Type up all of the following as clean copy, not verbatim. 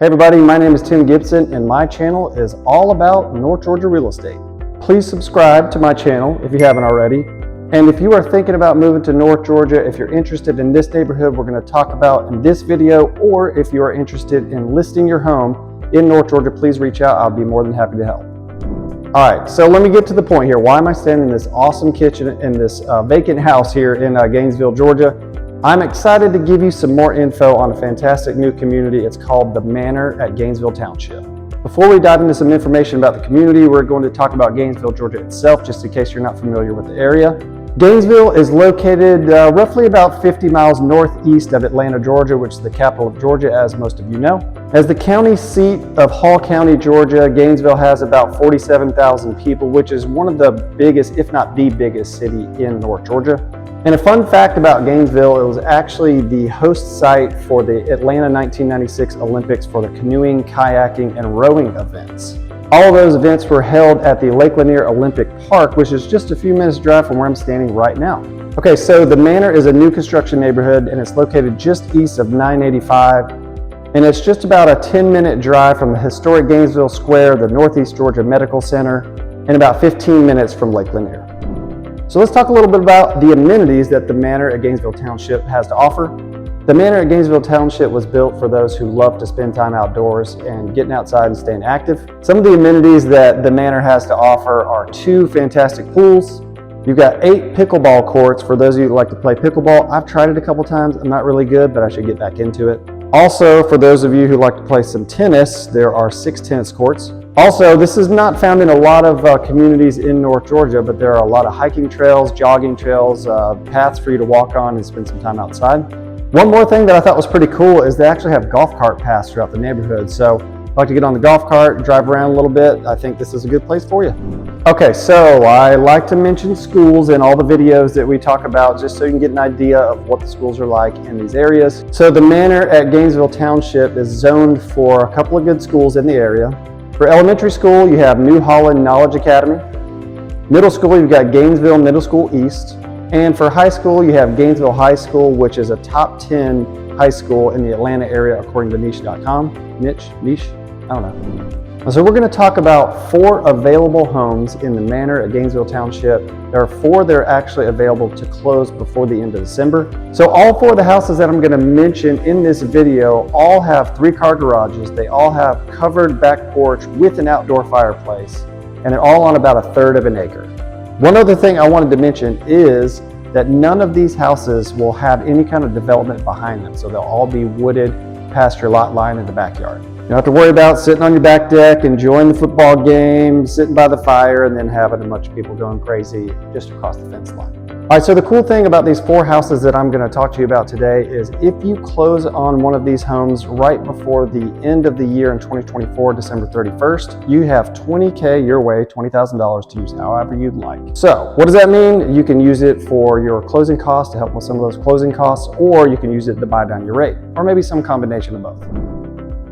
Hey everybody, my name is Tim Gibson and my channel is all about North Georgia real estate. Please subscribe to my channel if you haven't already. And if you are thinking about moving to North Georgia, if you're interested in this neighborhood we're going to talk about in this video, or if you are interested in listing your home in North Georgia, please reach out. I'll be more than happy to help. All right, so let me get to the point here. Why am I standing in this awesome kitchen in this vacant house here in Gainesville, Georgia? I'm excited to give you some more info on a fantastic new community. It's called the Manor at Gainesville Township. Before we dive into some information about the community, we're going to talk about Gainesville, Georgia itself, just in case you're not familiar with the area. Gainesville is located roughly about 50 miles northeast of Atlanta, Georgia, which is the capital of Georgia, as most of you know. As the county seat of Hall County, Georgia, Gainesville has about 47,000 people, which is one of the biggest, if not the biggest city in North Georgia. And a fun fact about Gainesville, it was actually the host site for the Atlanta 1996 Olympics for the canoeing, kayaking, and rowing events. All of those events were held at the Lake Lanier Olympic Park, which is just a few minutes drive from where I'm standing right now. Okay, so the Manor is a new construction neighborhood and it's located just east of 985. And it's just about a 10-minute drive from the historic Gainesville Square, the Northeast Georgia Medical Center, and about 15 minutes from Lake Lanier. So let's talk a little bit about the amenities that the Manor at Gainesville Township has to offer. The Manor at Gainesville Township was built for those who love to spend time outdoors and getting outside and staying active. Some of the amenities that the Manor has to offer are 2 fantastic pools. You've got 8 pickleball courts for those of you who like to play pickleball. I've tried it a couple times. I'm not really good, but I should get back into it. Also, for those of you who like to play some tennis, there are 6 tennis courts. Also, this is not found in a lot of communities in North Georgia, but there are a lot of hiking trails, jogging trails, paths for you to walk on and spend some time outside. One more thing that I thought was pretty cool is they actually have golf cart paths throughout the neighborhood. So if you like to get on the golf cart, drive around a little bit, I think this is a good place for you. Okay, so I like to mention schools in all the videos that we talk about just so you can get an idea of what the schools are like in these areas. So the Manor at Gainesville Township is zoned for a couple of good schools in the area. For elementary school, you have New Holland Knowledge Academy. Middle school, you've got Gainesville Middle School East. And for high school, you have Gainesville High School, which is a top 10 high school in the Atlanta area, according to niche.com. Niche? I don't know. So we're going to talk about 4 available homes in the Manor at Gainesville Township. There are 4 that are actually available to close before the end of December. So all 4 of the houses that I'm going to mention in this video all have 3-car garages. They all have covered back porch with an outdoor fireplace, and they're all on about 1/3 of an acre. One other thing I wanted to mention is that none of these houses will have any kind of development behind them. So they'll all be wooded past your lot line in the backyard. You don't have to worry about sitting on your back deck, enjoying the football game, sitting by the fire, and then having a bunch of people going crazy just across the fence line. All right, so the cool thing about these 4 houses that I'm going to talk to you about today is if you close on one of these homes right before the end of the year in 2024, December 31st, you have $20K your way, $20,000 to use however you'd like. So what does that mean? You can use it for your closing costs to help with some of those closing costs, or you can use it to buy down your rate, or maybe some combination of both.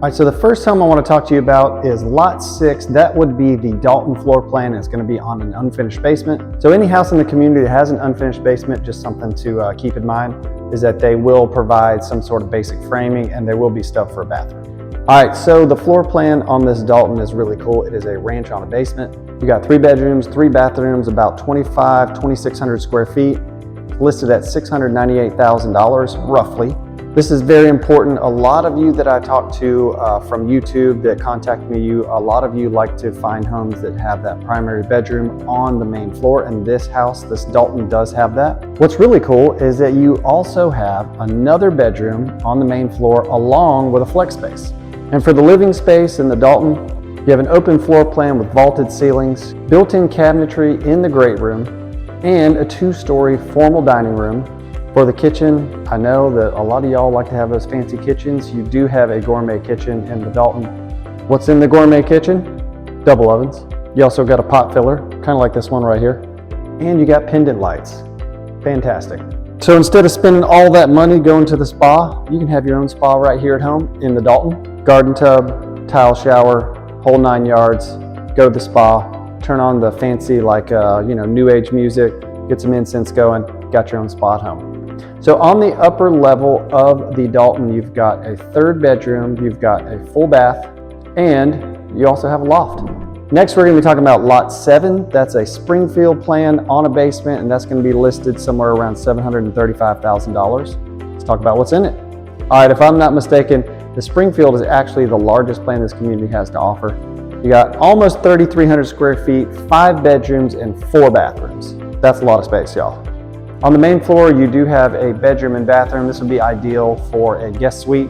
All right, so the first home I want to talk to you about is lot 6. That would be the Dalton floor plan, and it's going to be on an unfinished basement. So any house in the community that has an unfinished basement, just something to keep in mind is that they will provide some sort of basic framing and there will be stuff for a bathroom. All right, so the floor plan on this Dalton is really cool. It is a ranch on a basement. You got 3 bedrooms, 3 bathrooms, about 2,600 square feet, listed at $698,000 roughly. This is very important. A lot of you that I talk to from YouTube that contact me, a lot of you like to find homes that have that primary bedroom on the main floor, and this house, this Dalton, does have that. What's really cool is that you also have another bedroom on the main floor along with a flex space. And for the living space in the Dalton, you have an open floor plan with vaulted ceilings, built-in cabinetry in the great room, and a 2-story formal dining room. For the kitchen, I know that a lot of y'all like to have those fancy kitchens. You do have a gourmet kitchen in the Dalton. What's in the gourmet kitchen? Double ovens. You also got a pot filler, kind of like this one right here. And you got pendant lights. Fantastic. So instead of spending all that money going to the spa, you can have your own spa right here at home in the Dalton. Garden tub, tile shower, whole 9 yards. Go to the spa, turn on the fancy new age music, get some incense going, got your own spa at home. So on the upper level of the Dalton, you've got a 3rd bedroom, you've got a full bath, and you also have a loft. Next, we're going to be talking about lot 7. That's a Springfield plan on a basement, and that's going to be listed somewhere around $735,000. Let's talk about what's in it. All right, if I'm not mistaken, the Springfield is actually the largest plan this community has to offer. You got almost 3,300 square feet, 5 bedrooms, and 4 bathrooms. That's a lot of space, y'all. On the main floor, you do have a bedroom and bathroom. This would be ideal for a guest suite.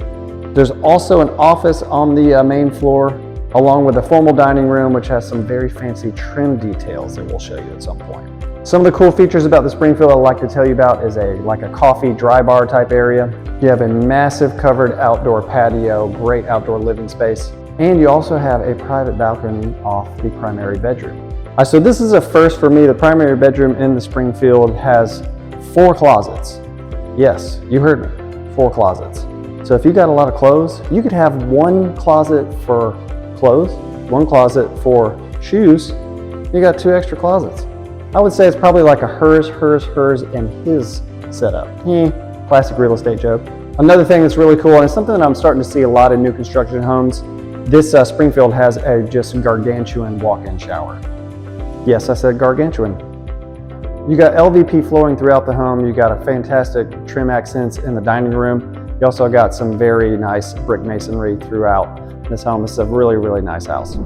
There's also an office on the main floor, along with a formal dining room, which has some very fancy trim details that we'll show you at some point. Some of the cool features about the Springfield I'd like to tell you about is like a coffee dry bar type area. You have a massive covered outdoor patio, great outdoor living space, and you also have a private balcony off the primary bedroom. All right, so this is a first for me. The primary bedroom in the Springfield has 4 closets. Yes, you heard me, 4 closets. So if you got a lot of clothes, you could have 1 closet for clothes, 1 closet for shoes. You got 2 extra closets. I would say it's probably like a hers, and his setup. Classic real estate joke. Another thing that's really cool, and it's something that I'm starting to see a lot in new construction homes, this Springfield has a just gargantuan walk-in shower. Yes, I said gargantuan. You got LVP flooring throughout the home. You got a fantastic trim accents in the dining room. You also got some very nice brick masonry throughout this home. This is a really, really nice house.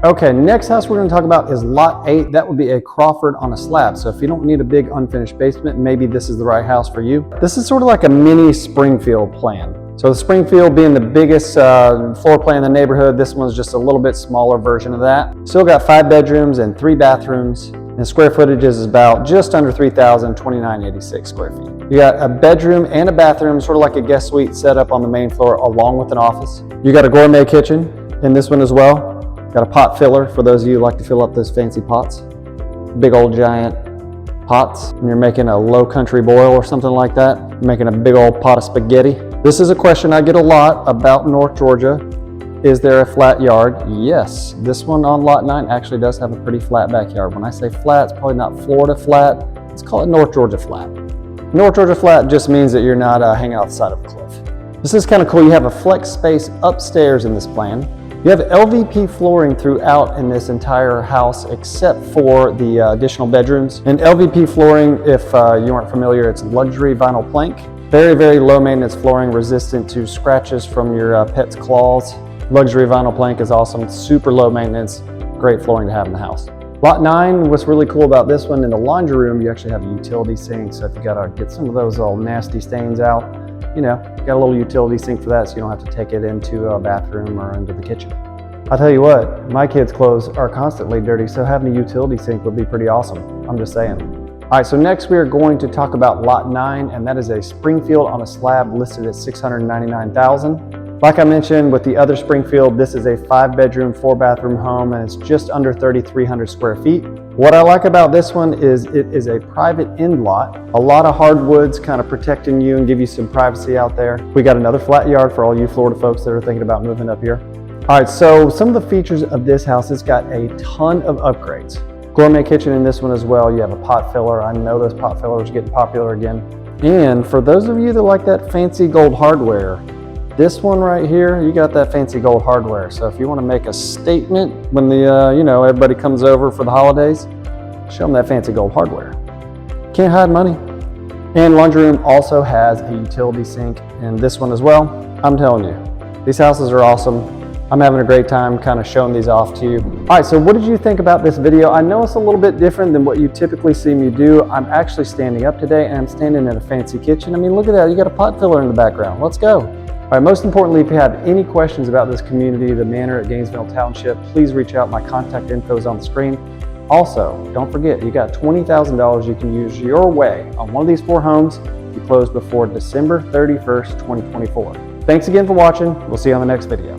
Okay, next house we're going to talk about is lot 8. That would be a Crawford on a slab. So if you don't need a big unfinished basement, maybe this is the right house for you. This is sort of like a mini Springfield plan. So the Springfield being the biggest floor plan in the neighborhood, this one's just a little bit smaller version of that. Still got 5 bedrooms and 3 bathrooms. And square footage is about just under 3,286 square feet. You got a bedroom and a bathroom, sort of like a guest suite set up on the main floor along with an office. You got a gourmet kitchen in this one as well. Got a pot filler for those of you who like to fill up those fancy pots. Big old giant pots. And you're making a low country boil or something like that. You're making a big old pot of spaghetti. This is a question I get a lot about North Georgia. Is there a flat yard? Yes. This one on lot 9 actually does have a pretty flat backyard. When I say flat, it's probably not Florida flat. Let's call it North Georgia flat. North Georgia flat just means that you're not hanging off the side of a cliff. This is kind of cool. You have a flex space upstairs in this plan. You have LVP flooring throughout in this entire house except for the additional bedrooms. And LVP flooring, if you aren't familiar, it's luxury vinyl plank. Very, very low maintenance flooring, resistant to scratches from your pet's claws. Luxury vinyl plank is awesome, super low maintenance, great flooring to have in the house. Lot 9, what's really cool about this one, in the laundry room, you actually have a utility sink. So if you gotta get some of those old nasty stains out, you know, got a little utility sink for that so you don't have to take it into a bathroom or into the kitchen. I'll tell you what, my kids' clothes are constantly dirty, so having a utility sink would be pretty awesome. I'm just saying. All right, so next we are going to talk about lot 9, and that is a Springfield on a slab listed at $699,000. Like I mentioned with the other Springfield, this is a 5-bedroom, 4-bathroom home, and it's just under 3,300 square feet. What I like about this one is it is a private end lot. A lot of hardwoods kind of protecting you and give you some privacy out there. We got another flat yard for all you Florida folks that are thinking about moving up here. All right, so some of the features of this house, it's got a ton of upgrades. Gourmet kitchen in this one as well. You have a pot filler. I know those pot fillers are getting popular again. And for those of you that like that fancy gold hardware, this one right here, you got that fancy gold hardware. So if you want to make a statement when the everybody comes over for the holidays, show them that fancy gold hardware. Can't hide money. And laundry room also has a utility sink in this one as well. I'm telling you, these houses are awesome. I'm having a great time kind of showing these off to you. All right, so what did you think about this video? I know it's a little bit different than what you typically see me do. I'm actually standing up today and I'm standing in a fancy kitchen. I mean, look at that, you got a pot filler in the background. Let's go. All right, most importantly, if you have any questions about this community, the Manor at Gainesville Township, please reach out. My contact info is on the screen. Also, don't forget, you got $20,000 you can use your way on one of these 4 homes you close before December 31st, 2024. Thanks again for watching. We'll see you on the next video.